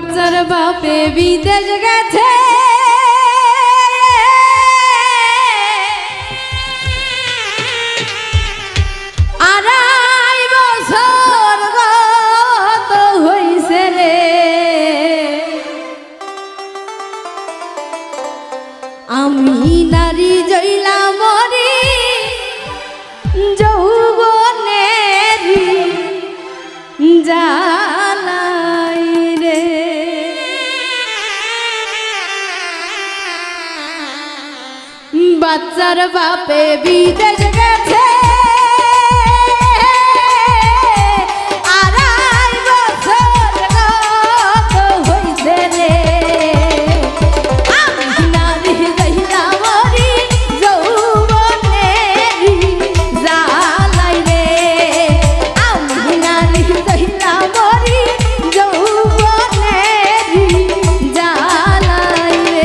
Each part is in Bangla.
বাচ্চার বাপে বিদেশ গেছে আড়াই বছর গত হইছে রে আমি নারী জইলা মরি যৌবনেরি জালাই রে বাচ্চার বাপে বিদেশ গেছে আড়াই বছর গত হইছে রে আমি নারী জইলা মরি যৌবনেরি জালাই রে আমি নারী জইলা মরি যৌবনেরি জালাই রে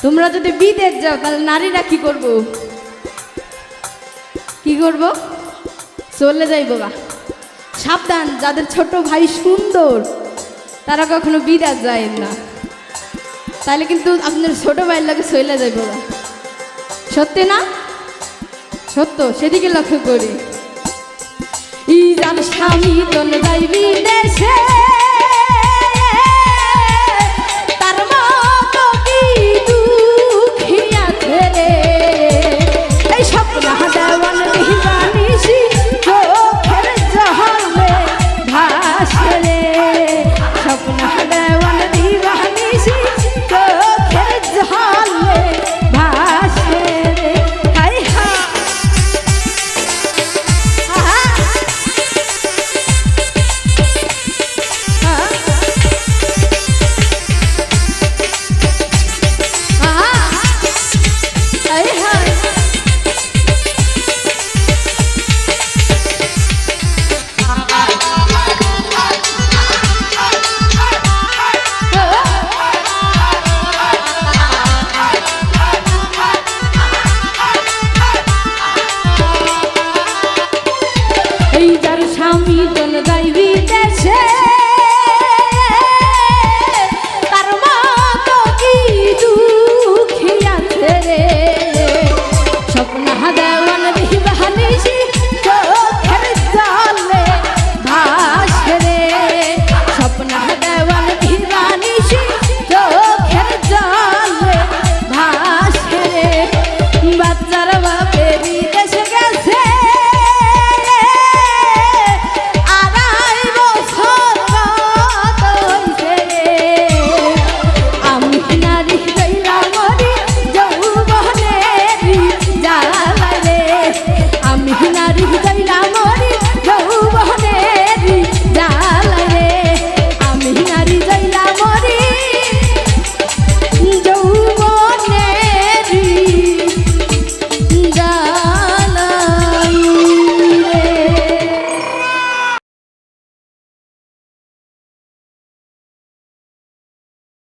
তোমরা যদি বিদেশ যাও তাহলে নারীরা কি করব চলে যাইবো গা সাবধান যাদের ছোট ভাই সুন্দর তারা কখনো বিদেশ যায় না তাহলে কিন্তু আপনার ছোট ভাইয়ের লাগে চলে যাইবো গা সত্যি না সত্য সেদিকে লক্ষ্য করি ই জান স্বামী চলে যাই বিদেশে